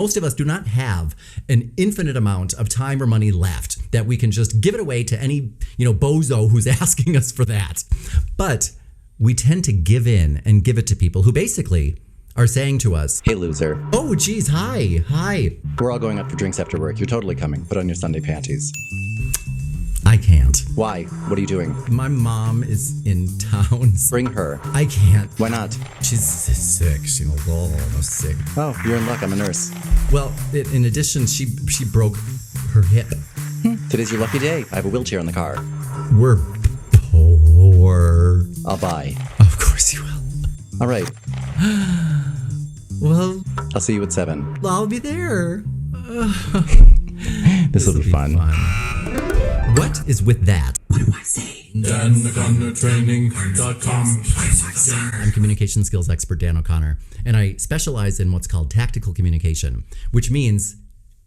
Most of us do not have an infinite amount of time or money left that we can just give it away to any, bozo who's asking us for that. But we tend to give in and give it to people who basically are saying to us, "Hey, loser." "Oh, geez, hi. We're all going out for drinks after work. You're totally coming. Put on your Sunday panties. I can't. Why? What are you doing? My mom is in town. Bring her. I can't. Why not? She's sick. She's almost sick. Oh, you're in luck. I'm a nurse. Well, in addition, she broke her hip. Today's your lucky day. I have a wheelchair in the car. We're poor. I'll buy. Of course you will. All right. Well, I'll see you at 7. I'll be there. This will be fun. What is with that? What do I say? DanO'ConnorTraining.com. I'm communication skills expert Dan O'Connor, and I specialize in what's called tactical communication, which means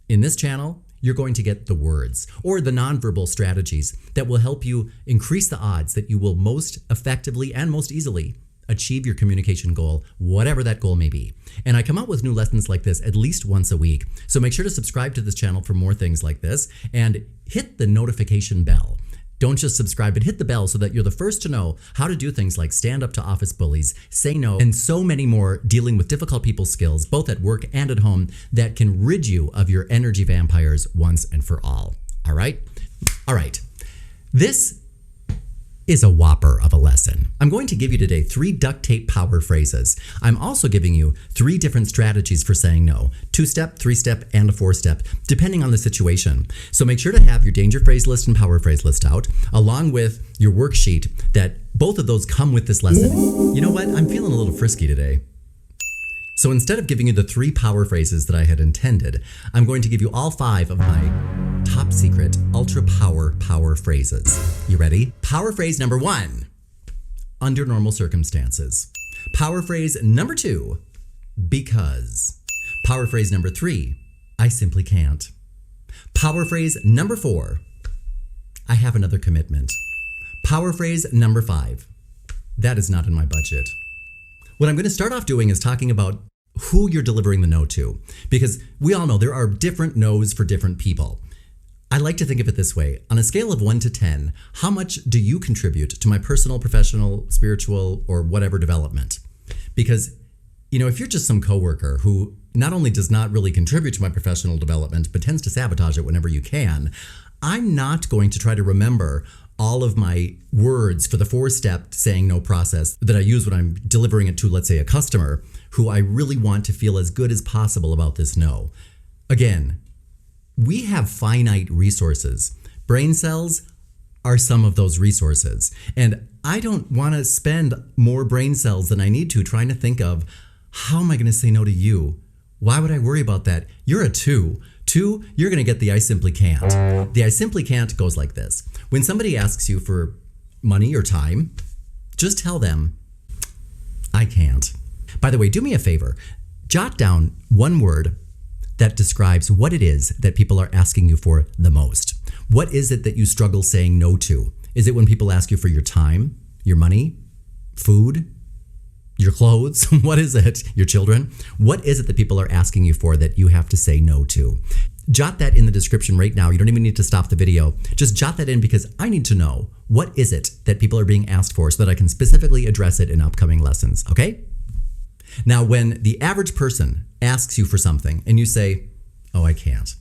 in this channel, you're going to get the words or the nonverbal strategies that will help you increase the odds that you will most effectively and most easily achieve your communication goal, whatever that goal may be. And I come out with new lessons like this at least once a week. So make sure to subscribe to this channel for more things like this and hit the notification bell. Don't just subscribe, but hit the bell so that you're the first to know how to do things like stand up to office bullies, say no, and so many more dealing with difficult people skills, both at work and at home, that can rid you of your energy vampires once and for all. All right? All right. This is a whopper of a lesson. I'm going to give you today 3 duct tape power phrases. I'm also giving you 3 different strategies for saying no: 2-step, 3-step, and a 4-step, depending on the situation. So make sure to have your danger phrase list and power phrase list out, along with your worksheet that both of those come with this lesson. You know what? I'm feeling a little frisky today. So instead of giving you the 3 power phrases that I had intended, I'm going to give you all 5 of my top secret ultra power phrases. You ready? Power phrase number 1, under normal circumstances. Power phrase number 2, because. Power phrase number 3, I simply can't. Power phrase number 4, I have another commitment. Power phrase number 5, that is not in my budget. What I'm going to start off doing is talking about who you're delivering the no to, because we all know there are different no's for different people. I like to think of it this way: on a scale of 1 to 10, how much do you contribute to my personal, professional, spiritual, or whatever development? Because, if you're just some coworker who not only does not really contribute to my professional development, but tends to sabotage it whenever you can, I'm not going to try to remember all of my words for the 4-step saying no process that I use when I'm delivering it to, let's say, a customer who I really want to feel as good as possible about this no. Again, we have finite resources. Brain cells are some of those resources. And I don't want to spend more brain cells than I need to trying to think of, how am I going to say no to you? Why would I worry about that? You're a 2. 2, you're going to get the I simply can't. The I simply can't goes like this. When somebody asks you for money or time, just tell them, I can't. By the way, do me a favor. Jot down 1 word that describes what it is that people are asking you for the most. What is it that you struggle saying no to? Is it when people ask you for your time, your money, food, your clothes? What is it? Your children? What is it that people are asking you for that you have to say no to? Jot that in the description right now. You don't even need to stop the video. Just jot that in, because I need to know what is it that people are being asked for so that I can specifically address it in upcoming lessons, okay? Now, when the average person asks you for something and you say, oh, I can't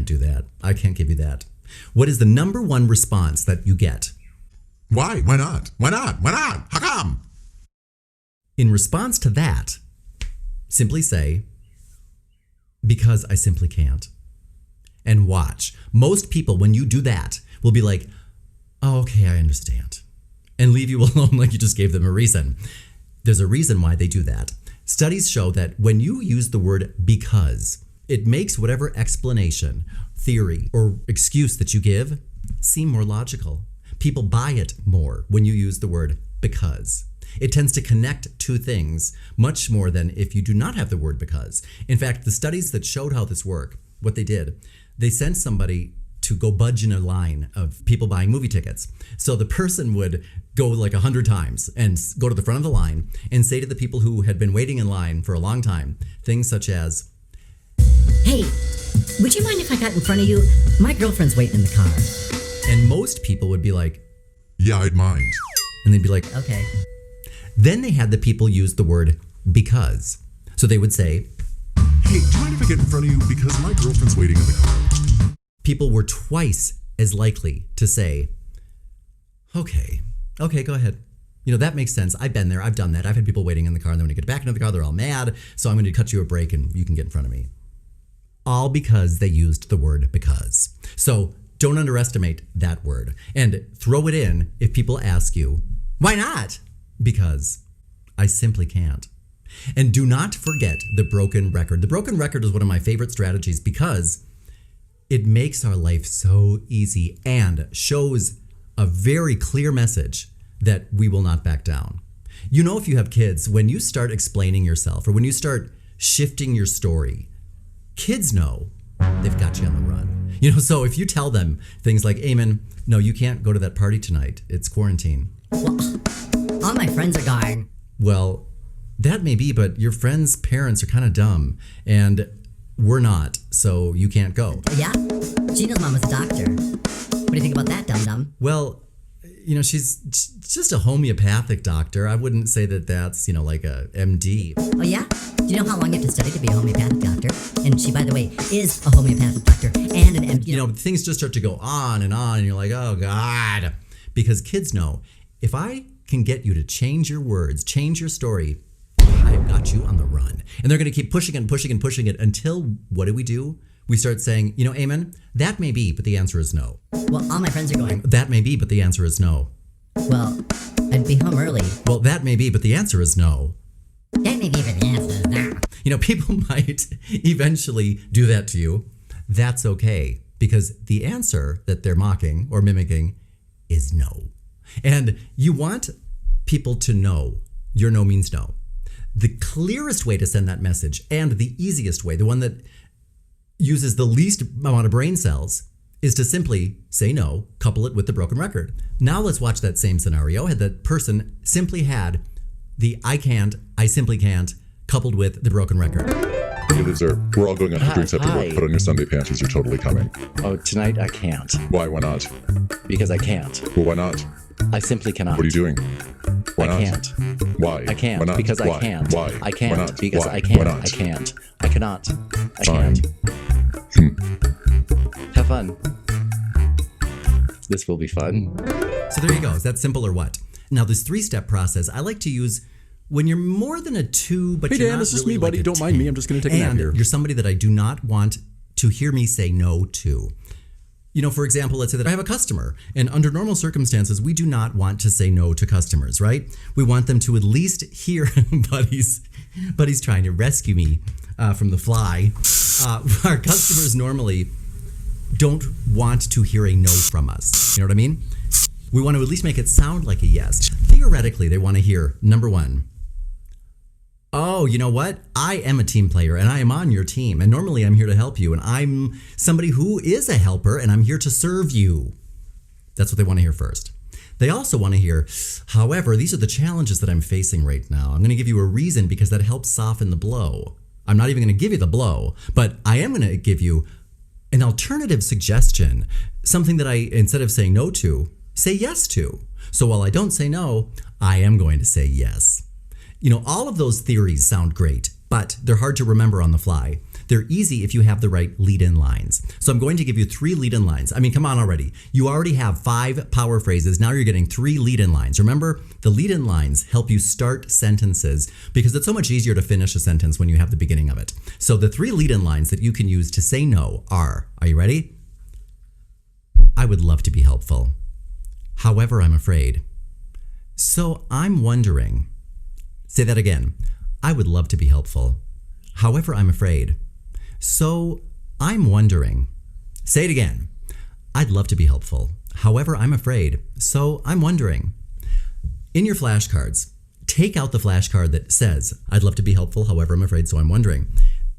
do that. I can't give you that. What is the number 1 response that you get? Why? Why not? Why not? Why not? How come? In response to that, simply say, because I simply can't. And watch. Most people, when you do that, will be like, oh, okay, I understand, and leave you alone like you just gave them a reason. There's a reason why they do that. Studies show that when you use the word because, it makes whatever explanation, theory, or excuse that you give seem more logical. People buy it more when you use the word because. It tends to connect 2 things much more than if you do not have the word because. In fact, the studies that showed how this worked, what they did, they sent somebody to go budge in a line of people buying movie tickets. So the person would go like 100 times and go to the front of the line and say to the people who had been waiting in line for a long time, things such as, Hey, would you mind if I got in front of you? My girlfriend's waiting in the car. And most people would be like, Yeah, I'd mind. and they'd be like, Okay. then they had the people use the word because. So they would say, Hey, do you mind if I get in front of you because my girlfriend's waiting in the car? people were twice as likely to say, okay, go ahead. You know, that makes sense. I've been there. I've done that. I've had people waiting in the car, and then when you get back into the car, they're all mad. So I'm going to cut you a break and you can get in front of me. All because they used the word because. So don't underestimate that word and throw it in if people ask you, why not? Because I simply can't. And do not forget the broken record. The broken record is one of my favorite strategies because it makes our life so easy and shows a very clear message that we will not back down. You know, if you have kids, when you start explaining yourself or when you start shifting your story, kids know they've got you on the run. You know, so if you tell them things like, Eamon, no, you can't go to that party tonight. It's quarantine. Well, all my friends are gone. Well, that may be, but your friend's parents are kind of dumb and we're not, so you can't go. Yeah? Gina's mom was a doctor. What do you think about that, dum-dum? Well, you know, she's just a homeopathic doctor. I wouldn't say that that's, you know, like a MD. Oh yeah? Do you know how long you have to study to be a homeopathic doctor? And she, by the way, is a homeopathic doctor and an MD. You know, things just start to go on, and you're like, oh God. Because kids know, if I can get you to change your words, change your story, I've got you on the run. And they're going to keep pushing and pushing and pushing it until, what do? We start saying, you know, Eamon, that may be, but the answer is no. Well, all my friends are going, That may be, but the answer is no. well, I'd be home early. Well, that may be, but the answer is no. That may be, but the answer is no. You know, people might eventually do that to you. That's okay, because the answer that they're mocking or mimicking is no. And you want people to know your no means no. The clearest way to send that message and the easiest way, the one that uses the least amount of brain cells, is to simply say no, couple it with the broken record. Now let's watch that same scenario. Had that person simply had the I can't, I simply can't, coupled with the broken record. Hey, dessert. We're all going out for drinks after Hi. work. Put on your Sunday panties. You're totally coming. Oh, tonight I can't. Why? Why not? Because I can't. Well, why not? I simply cannot. What are you doing? Why I not? can't. Why? I can't. Why not? Because Why? I can't. Why? I can't. Why not? Because Why? I can't. Why not? I can't. I cannot. I Fine. can't. Have fun. This will be fun. So there you go. Is that simple or what? Now this 3-step process I like to use when you're more than a 2, but Hey, you're Dan, not this is really me, like buddy. a Don't mind 10. me. I'm just gonna take a nap And here. you're somebody that I do not want to hear me say no to. You know, for example, let's say that I have a customer, and under normal circumstances, we do not want to say no to customers, right? We want them to at least hear, Buddy's trying to rescue me from the fly. Our customers normally don't want to hear a no from us. You know what I mean? We want to at least make it sound like a yes. Theoretically, they want to hear, number 1, oh, you know what? I am a team player and I am on your team. And normally I'm here to help you. And I'm somebody who is a helper and I'm here to serve you. That's what they want to hear first. They also want to hear, however, these are the challenges that I'm facing right now. I'm going to give you a reason because that helps soften the blow. I'm not even going to give you the blow, but I am going to give you an alternative suggestion, something that I, instead of saying no to, say yes to. So while I don't say no, I am going to say yes. You know, all of those theories sound great, but they're hard to remember on the fly. They're easy if you have the right lead-in lines. So I'm going to give you 3 lead-in lines. I mean, come on already. You already have 5 power phrases. Now you're getting 3 lead-in lines. Remember, the lead-in lines help you start sentences because it's so much easier to finish a sentence when you have the beginning of it. So the 3 lead-in lines that you can use to say no are you ready? I would love to be helpful. However, I'm afraid. So I'm wondering. Say that again. I would love to be helpful. However, I'm afraid. So I'm wondering. Say it again. I'd love to be helpful. However, I'm afraid. So I'm wondering. In your flashcards, take out the flashcard that says, I'd love to be helpful. However, I'm afraid. So I'm wondering.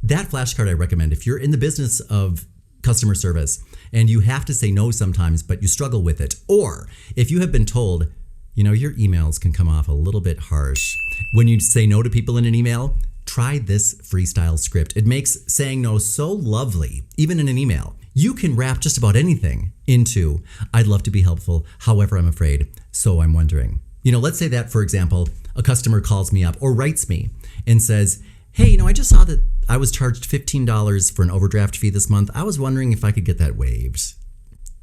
That flashcard I recommend if you're in the business of customer service and you have to say no sometimes, but you struggle with it. Or if you have been told, you know, your emails can come off a little bit harsh. When you say no to people in an email, Try this freestyle script. It makes saying no so lovely, even in an email. You can wrap just about anything into, I'd love to be helpful, however I'm afraid, so I'm wondering. Let's say that, for example, a customer calls me up or writes me and says, hey, I just saw that I was charged $15 for an overdraft fee this month. I was wondering if I could get that waived.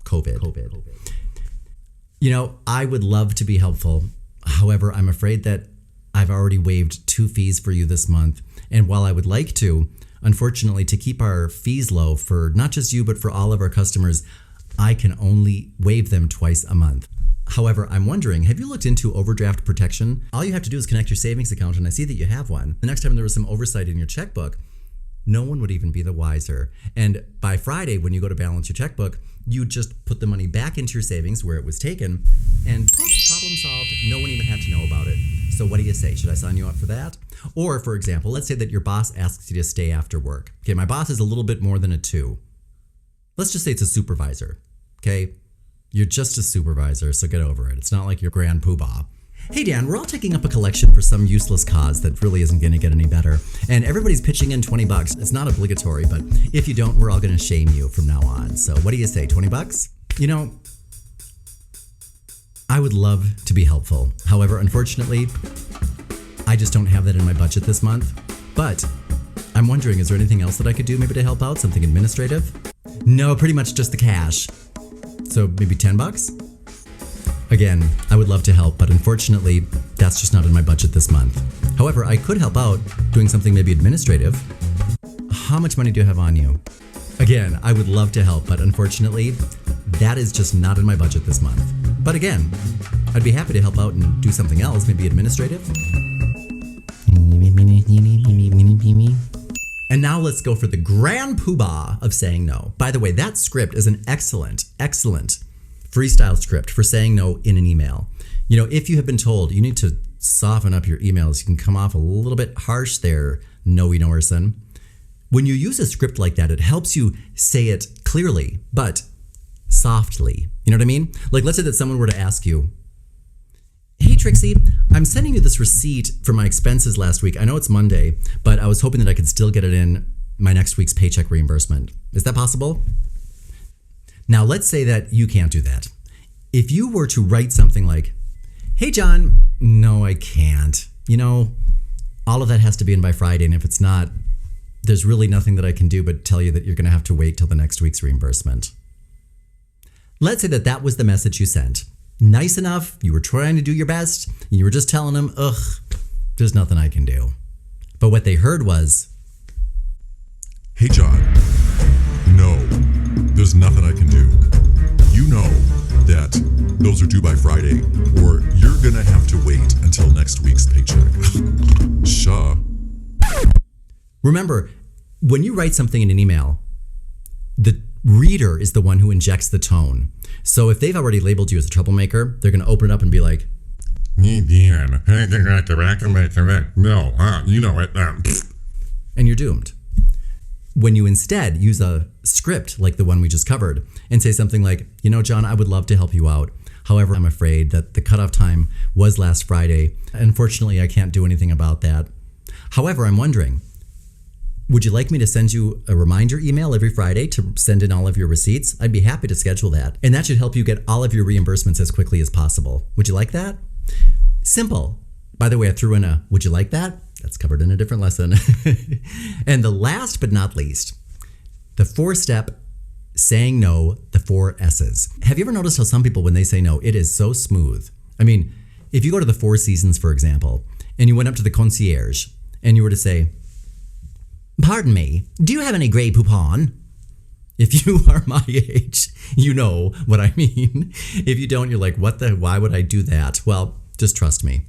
COVID. I would love to be helpful. However, I'm afraid that I've already waived 2 fees for you this month. And while I would like to, unfortunately, to keep our fees low for not just you, but for all of our customers, I can only waive them twice a month. However, I'm wondering, have you looked into overdraft protection? All you have to do is connect your savings account, and I see that you have one. The next time there was some oversight in your checkbook, no one would even be the wiser. And by Friday, when you go to balance your checkbook, you just put the money back into your savings where it was taken, and poof, problem solved. No one even had to know about it. So what do you say? Should I sign you up for that? Or, for example, let's say that your boss asks you to stay after work. Okay, my boss is a little bit more than a 2. Let's just say it's a supervisor, okay? You're just a supervisor, so get over it. It's not like you're Grand Poo-Bah. Hey Dan, we're all taking up a collection for some useless cause that really isn't going to get any better. And everybody's pitching in $20. It's not obligatory, but if you don't, we're all going to shame you from now on. So what do you say, $20? I would love to be helpful. However, unfortunately, I just don't have that in my budget this month. But I'm wondering, is there anything else that I could do maybe to help out? Something administrative? No, pretty much just the cash. So maybe $10? Again, I would love to help, but unfortunately, that's just not in my budget this month. However, I could help out doing something maybe administrative. How much money do you have on you? Again, I would love to help, but unfortunately, that is just not in my budget this month. But again, I'd be happy to help out and do something else, maybe administrative. And now let's go for the Grand Poo-Bah of saying no. By the way, that script is an excellent freestyle script for saying no in an email. If you have been told you need to soften up your emails, you can come off a little bit harsh there, Noe Norson. When you use a script like that, it helps you say it clearly, but softly. You know what I mean? Like, let's say that someone were to ask you, hey Trixie, I'm sending you this receipt for my expenses last week. I know it's Monday, but I was hoping that I could still get it in my next week's paycheck reimbursement. Is that possible? Now, let's say that you can't do that. If you were to write something like, hey, John, no, I can't. All of that has to be in by Friday, and if it's not, there's really nothing that I can do but tell you that you're going to have to wait till the next week's reimbursement. Let's say that that was the message you sent. Nice enough, you were trying to do your best, and you were just telling them, there's nothing I can do. But what they heard was, Hey John, no, there's nothing I can do. You know that those are due by Friday, or you're gonna have to wait until next week's paycheck. Sure. Remember, when you write something in an email, the reader is the one who injects the tone. So if they've already labeled you as a troublemaker, they're going to open it up and be like, Hey Dan, no, you know it. And you're doomed. When you instead use a script like the one we just covered and say something like, John, I would love to help you out. However, I'm afraid that the cutoff time was last Friday. Unfortunately, I can't do anything about that. However, I'm wondering, would you like me to send you a reminder email every Friday to send in all of your receipts? I'd be happy to schedule that. And that should help you get all of your reimbursements as quickly as possible. Would you like that? Simple. By the way, I threw in a, would you like that? That's covered in a different lesson. And the last but not least, the 4-step saying no, the 4 S's. Have you ever noticed how some people, when they say no, it is so smooth? I mean, if you go to the Four Seasons, for example, and you went up to the concierge and you were to say, pardon me, do you have any Grey Poupon? If you are my age, you know what I mean. If you don't, you're like, why would I do that? Well, just trust me.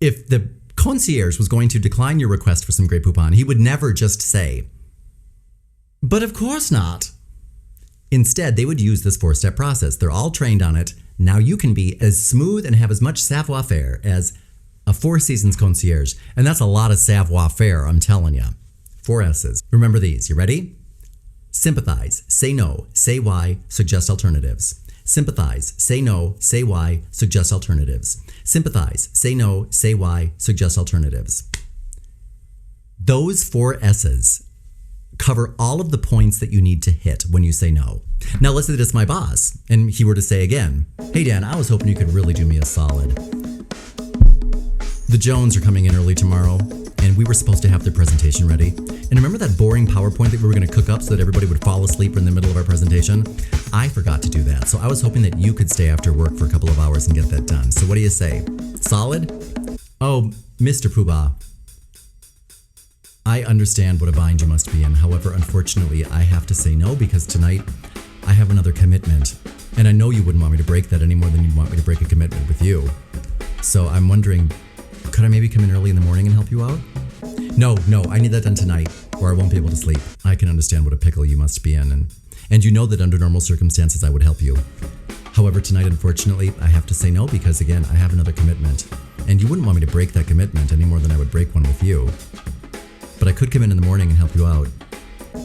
If the concierge was going to decline your request for some Grey Poupon, he would never just say, but of course not. Instead, they would use this 4-step process. They're all trained on it. Now you can be as smooth and have as much savoir-faire as a Four Seasons concierge. And that's a lot of savoir-faire, I'm telling you. 4 S's. Remember these. You ready? Sympathize, say no, say why, suggest alternatives. Sympathize, say no, say why, suggest alternatives. Sympathize, say no, say why, suggest alternatives. Those 4 S's cover all of the points that you need to hit when you say no. Now let's say that it's my boss and he were to say again, hey Dan, I was hoping you could really do me a solid. The Jones are coming in early tomorrow and we were supposed to have their presentation ready. And remember that boring PowerPoint that we were going to cook up so that everybody would fall asleep in the middle of our presentation? I forgot to do that. So I was hoping that you could stay after work for a couple of hours and get that done. So what do you say? Solid? Oh, Mr. Poo-Bah. I understand what a bind you must be in. However, unfortunately, I have to say no because tonight I have another commitment. And I know you wouldn't want me to break that any more than you'd want me to break a commitment with you. So I'm wondering, could I maybe come in early in the morning and help you out? No, I need that done tonight or I won't be able to sleep. I can understand what a pickle you must be in. And you know that under normal circumstances I would help you. However, tonight, unfortunately, I have to say no because, again, I have another commitment. And you wouldn't want me to break that commitment any more than I would break one with you. But I could come in the morning and help you out.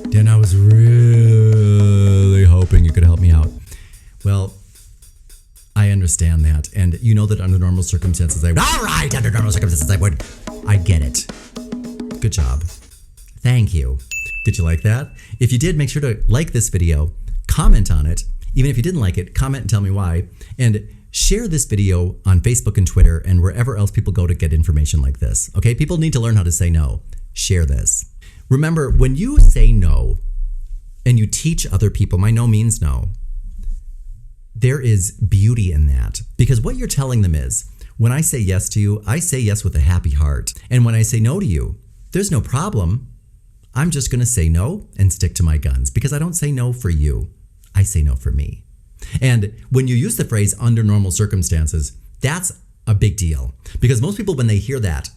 Dan, I was really hoping you could help me out. Well, I understand that. And you know that under normal circumstances I would. All right, under normal circumstances I would. I get it. Good job. Thank you. Did you like that? If you did, make sure to like this video, comment on it. Even if you didn't like it, comment and tell me why. And share this video on Facebook and Twitter and wherever else people go to get information like this. Okay, people need to learn how to say no. Share this. Remember, when you say no and you teach other people, my no means no, there is beauty in that. Because what you're telling them is, when I say yes to you, I say yes with a happy heart. And when I say no to you, there's no problem. I'm just going to say no and stick to my guns because I don't say no for you. I say no for me. And when you use the phrase under normal circumstances, that's a big deal. Because most people, when they hear that,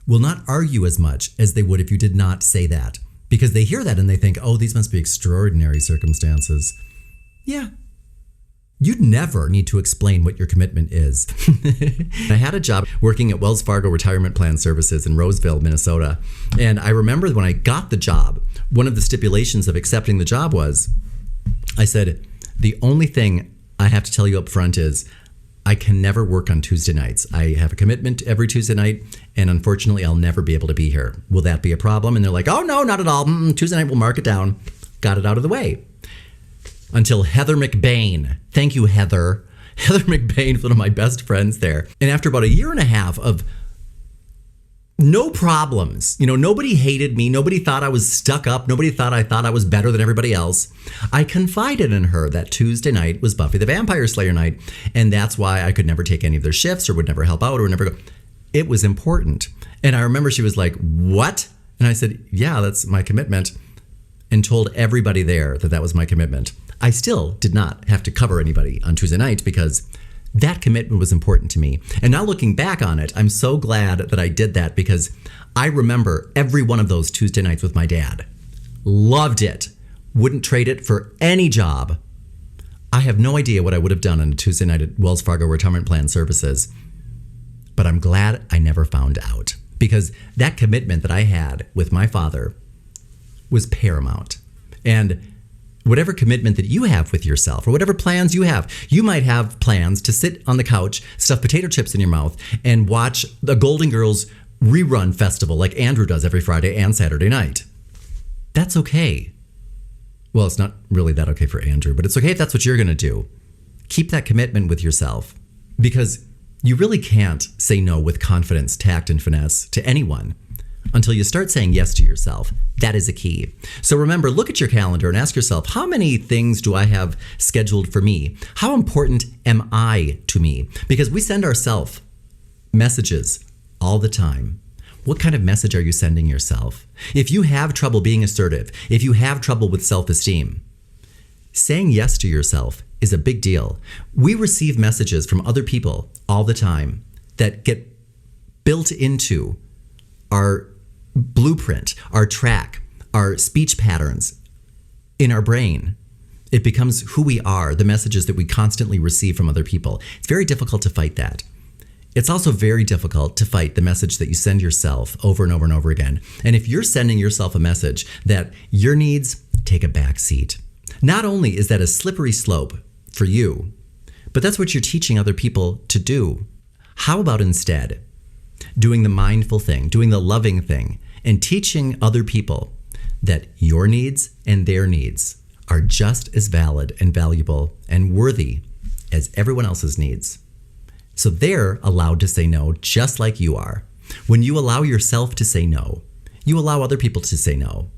will not argue as much as they would if you did not say that. Because they hear that and they think, oh, these must be extraordinary circumstances. Yeah. You'd never need to explain what your commitment is. I had a job working at Wells Fargo Retirement Plan Services in Roseville, Minnesota. And I remember when I got the job, one of the stipulations of accepting the job was, I said, the only thing I have to tell you up front is I can never work on Tuesday nights. I have a commitment every Tuesday night, and unfortunately, I'll never be able to be here. Will that be a problem? And they're like, oh, no, not at all. Tuesday night, we'll mark it down. Got it out of the way. Until Heather McBain. Thank you, Heather. Heather McBain was one of my best friends there. And after about a year and a half of no problems, nobody hated me. Nobody thought I was stuck up. Nobody thought I was better than everybody else. I confided in her that Tuesday night was Buffy the Vampire Slayer night. And that's why I could never take any of their shifts or would never help out or would never go. It was important. And I remember she was like, what? And I said, yeah, that's my commitment. And told everybody there that was my commitment. I still did not have to cover anybody on Tuesday night because that commitment was important to me. And now looking back on it, I'm so glad that I did that because I remember every one of those Tuesday nights with my dad. Loved it. Wouldn't trade it for any job. I have no idea what I would have done on a Tuesday night at Wells Fargo Retirement Plan Services. But I'm glad I never found out because that commitment that I had with my father was paramount. And whatever commitment that you have with yourself or whatever plans you have, you might have plans to sit on the couch, stuff potato chips in your mouth, and watch the Golden Girls rerun festival like Andrew does every Friday and Saturday night. That's okay. Well, it's not really that okay for Andrew, but it's okay if that's what you're going to do. Keep that commitment with yourself because you really can't say no with confidence, tact, and finesse to anyone until you start saying yes to yourself. That is a key. So remember, look at your calendar and ask yourself, how many things do I have scheduled for me? How important am I to me? Because we send ourselves messages all the time. What kind of message are you sending yourself? If you have trouble being assertive, if you have trouble with self-esteem, saying yes to yourself is a big deal. We receive messages from other people all the time that get built into our blueprint, our track, our speech patterns in our brain. It becomes who we are, the messages that we constantly receive from other people. It's very difficult to fight that. It's also very difficult to fight the message that you send yourself over and over and over again. And if you're sending yourself a message that your needs take a back seat, not only is that a slippery slope for you, but that's what you're teaching other people to do. How about instead doing the mindful thing, doing the loving thing, and teaching other people that your needs and their needs are just as valid and valuable and worthy as everyone else's needs. So they're allowed to say no just like you are. When you allow yourself to say no, you allow other people to say no.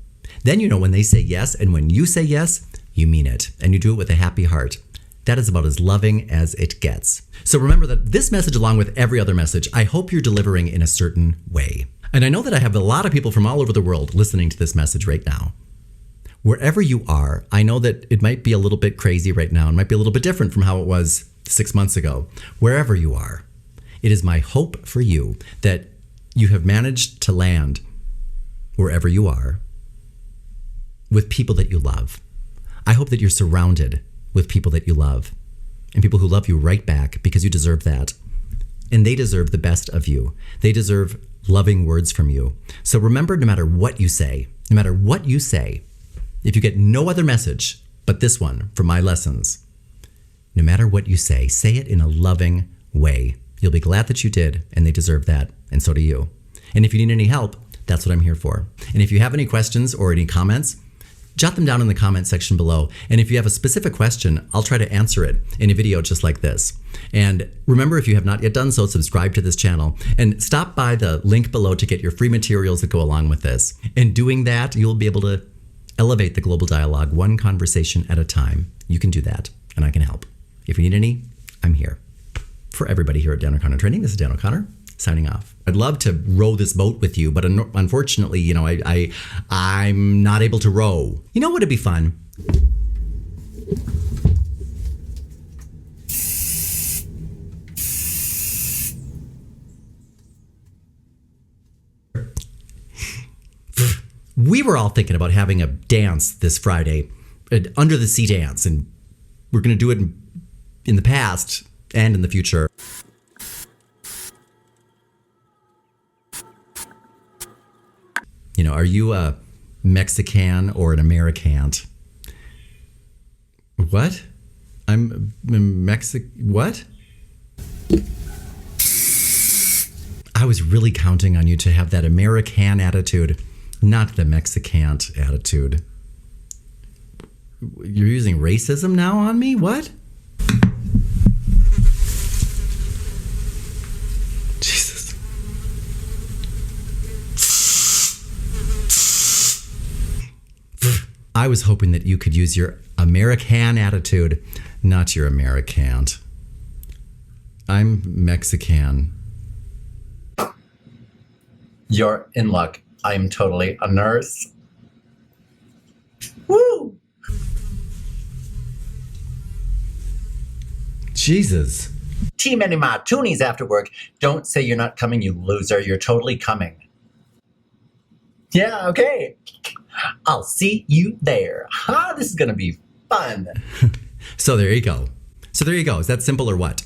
Then you know when they say yes, and when you say yes, you mean it, and you do it with a happy heart. That is about as loving as it gets. So remember that this message, along with every other message, I hope you're delivering in a certain way. And I know that I have a lot of people from all over the world listening to this message right now. Wherever you are, I know that it might be a little bit crazy right now and might be a little bit different from how it was 6 months ago. Wherever you are, it is my hope for you that you have managed to land wherever you are with people that you love. I hope that you're surrounded with people that you love and people who love you right back, because you deserve that. And they deserve the best of you. They deserve loving words from you. So remember, no matter what you say, if you get no other message but this one from my lessons, no matter what you say it in a loving way. You'll be glad that you did, and they deserve that, and so do you. And if you need any help, that's what I'm here for. And if you have any questions or any comments, jot them down in the comment section below. And if you have a specific question, I'll try to answer it in a video just like this. And remember, if you have not yet done so, subscribe to this channel and stop by the link below to get your free materials that go along with this. In doing that, you'll be able to elevate the global dialogue one conversation at a time. You can do that, and I can help. If you need any, I'm here. For everybody here at Dan O'Connor Training, this is Dan O'Connor signing off. I'd love to row this boat with you, but unfortunately, I'm not able to row. You know what would be fun? We were all thinking about having a dance this Friday, an under the sea dance, and we're going to do it in the past and in the future. Are you a Mexican or an American? What? I'm what? I was really counting on you to have that American attitude, not the Mexican attitude. You're using racism now on me? What? Jesus. I was hoping that you could use your American attitude, not your American. I'm Mexican. You're in luck. I'm totally a nurse. Woo! Jesus. Team any my toonies after work. Don't say you're not coming, you loser. You're totally coming. Yeah, okay. I'll see you there. This is going to be fun. So there you go. Is that simple or what?